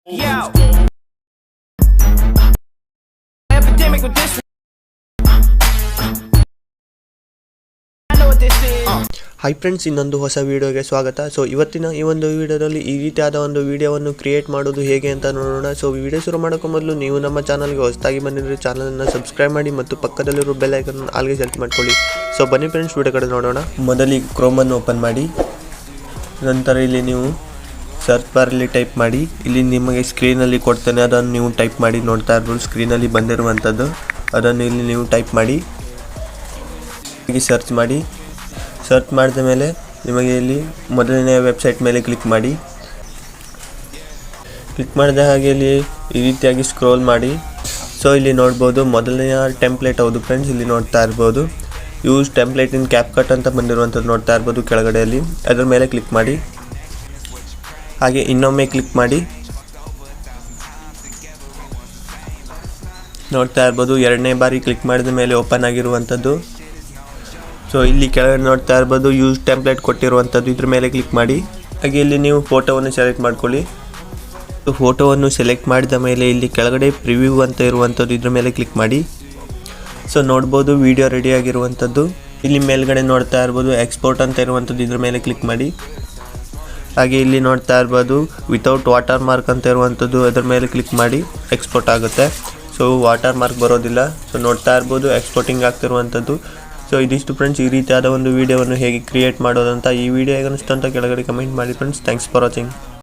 Yo, epidemic with this. I know what this is. Hi friends, ಇನ್ನೊಂದು ಹೊಸ ವಿಡಿಯೋಗೆ ಸ್ವಾಗತ. ಸೊ ಇವತ್ತಿನ ಈ ಒಂದು ವಿಡಿಯೋದಲ್ಲಿ ಈ ರೀತಿಯಾದ ಒಂದು ವಿಡಿಯೋವನ್ನು ಕ್ರಿಯೇಟ್ ಮಾಡೋದು ಹೇಗೆ ಅಂತ ನೋಡೋಣ. ಸೊ ವಿಡಿಯೋ ಶುರು ಮಾಡೋಕ್ಕೂ ಮೊದಲು ನೀವು ನಮ್ಮ ಚಾನಲ್ಗೆ ಹೊಸದಾಗಿ ಬಂದಿದ್ದರೆ ಚಾನಲನ್ನು ಸಬ್ಸ್ಕ್ರೈಬ್ ಮಾಡಿ ಮತ್ತು ಪಕ್ಕದಲ್ಲಿರೋ ಬೆಲ್ ಐಕನ್ ಆಲ್ಗೆ ಸೆಲೆಕ್ಟ್ ಮಾಡ್ಕೊಳ್ಳಿ. ಸೊ ಬನ್ನಿ ಫ್ರೆಂಡ್ಸ್, ವಿಡಿಯೋ ಕಡೆ ನೋಡೋಣ. ಮೊದಲಿಗೆ ಕ್ರೋಮನ್ನು ಓಪನ್ ಮಾಡಿ, ನಂತರ ಇಲ್ಲಿ ನೀವು ಸರ್ಚ್ ಬಾರಲ್ಲಿ ಟೈಪ್ ಮಾಡಿ. ಇಲ್ಲಿ ನಿಮಗೆ ಸ್ಕ್ರೀನಲ್ಲಿ ಕೊಡ್ತೇನೆ, ಅದನ್ನು ನೀವು ಟೈಪ್ ಮಾಡಿ. ನೋಡ್ತಾ ಇರ್ಬೋದು ಸ್ಕ್ರೀನಲ್ಲಿ ಬಂದಿರುವಂಥದ್ದು, ಅದನ್ನು ಇಲ್ಲಿ ನೀವು ಟೈಪ್ ಮಾಡಿ. ಹೀಗೆ ಸರ್ಚ್ ಮಾಡಿ. ಸರ್ಚ್ ಮಾಡಿದ ಮೇಲೆ ನಿಮಗೆ ಇಲ್ಲಿ ಮೊದಲನೇ ವೆಬ್ಸೈಟ್ ಮೇಲೆ ಕ್ಲಿಕ್ ಮಾಡಿ. ಕ್ಲಿಕ್ ಮಾಡಿದ ಹಾಗೆ ಇಲ್ಲಿ ಈ ರೀತಿಯಾಗಿ ಸ್ಕ್ರೋಲ್ ಮಾಡಿ. ಸೊ ಇಲ್ಲಿ ನೋಡ್ಬೋದು ಮೊದಲನೆಯ ಟೆಂಪ್ಲೇಟ್. ಹೌದು ಫ್ರೆಂಡ್ಸ್, ಇಲ್ಲಿ ನೋಡ್ತಾ ಇರ್ಬೋದು ಯೂಸ್ ಟೆಂಪ್ಲೇಟ್ ಇನ್ ಕ್ಯಾಪ್ಕಟ್ ಅಂತ ಬಂದಿರುವಂಥದ್ದು ನೋಡ್ತಾ ಇರ್ಬೋದು ಕೆಳಗಡೆಯಲ್ಲಿ. ಅದರ ಮೇಲೆ ಕ್ಲಿಕ್ ಮಾಡಿ. ಹಾಗೆ ಇನ್ನೊಮ್ಮೆ ಕ್ಲಿಕ್ ಮಾಡಿ. ನೋಡ್ತಾ ಇರ್ಬೋದು ಎರಡನೇ ಬಾರಿ ಕ್ಲಿಕ್ ಮಾಡಿದ ಮೇಲೆ ಓಪನ್ ಆಗಿರುವಂಥದ್ದು. ಸೊ ಇಲ್ಲಿ ಕೆಳಗಡೆ ನೋಡ್ತಾ ಇರ್ಬೋದು ಯೂಸ್ ಟೆಂಪ್ಲೇಟ್ ಕೊಟ್ಟಿರುವಂಥದ್ದು, ಇದ್ರ ಮೇಲೆ ಕ್ಲಿಕ್ ಮಾಡಿ. ಹಾಗೆ ಇಲ್ಲಿ ನೀವು ಫೋಟೋವನ್ನು ಸೆಲೆಕ್ಟ್ ಮಾಡ್ಕೊಳ್ಳಿ. ಫೋಟೋವನ್ನು ಸೆಲೆಕ್ಟ್ ಮಾಡಿದ ಮೇಲೆ ಇಲ್ಲಿ ಕೆಳಗಡೆ ಪ್ರಿವ್ಯೂ ಅಂತ ಇರುವಂಥದ್ದು, ಇದ್ರ ಮೇಲೆ ಕ್ಲಿಕ್ ಮಾಡಿ. ಸೊ ನೋಡ್ಬೋದು ವಿಡಿಯೋ ರೆಡಿ ಆಗಿರುವಂಥದ್ದು. ಇಲ್ಲಿ ಮೇಲ್ಗಡೆ ನೋಡ್ತಾ ಇರ್ಬೋದು ಎಕ್ಸ್ಪೋರ್ಟ್ ಅಂತ ಇರುವಂಥದ್ದು, ಇದ್ರ ಮೇಲೆ ಕ್ಲಿಕ್ ಮಾಡಿ. ಹಾಗೆ ಇಲ್ಲಿ ನೋಡ್ತಾ ಇರ್ಬೋದು ವಿತೌಟ್ ವಾಟರ್ ಮಾರ್ಕ್ ಅಂತ ಇರುವಂಥದ್ದು, ಅದರ ಮೇಲೆ ಕ್ಲಿಕ್ ಮಾಡಿ. ಎಕ್ಸ್ಪೋರ್ಟ್ ಆಗುತ್ತೆ. ಸೊ ವಾಟರ್ ಮಾರ್ಕ್ ಬರೋದಿಲ್ಲ. ಸೊ ನೋಡ್ತಾ ಇರ್ಬೋದು ಎಕ್ಸ್ಪೋರ್ಟಿಂಗ್ ಆಗ್ತಿರುವಂಥದ್ದು. ಸೊ ಇದಿಷ್ಟು ಫ್ರೆಂಡ್ಸ್ ಈ ರೀತಿಯಾದ ಒಂದು ವಿಡಿಯೋವನ್ನು ಹೇಗೆ ಕ್ರಿಯೇಟ್ ಮಾಡೋದಂತ. ಈ ವಿಡಿಯೋ ಹೇಗೆ ಅನಿಸ್ತು ಅಂತ ಕೆಳಗಡೆ ಕಮೆಂಟ್ ಮಾಡಿ ಫ್ರೆಂಡ್ಸ್. Thanks for watching.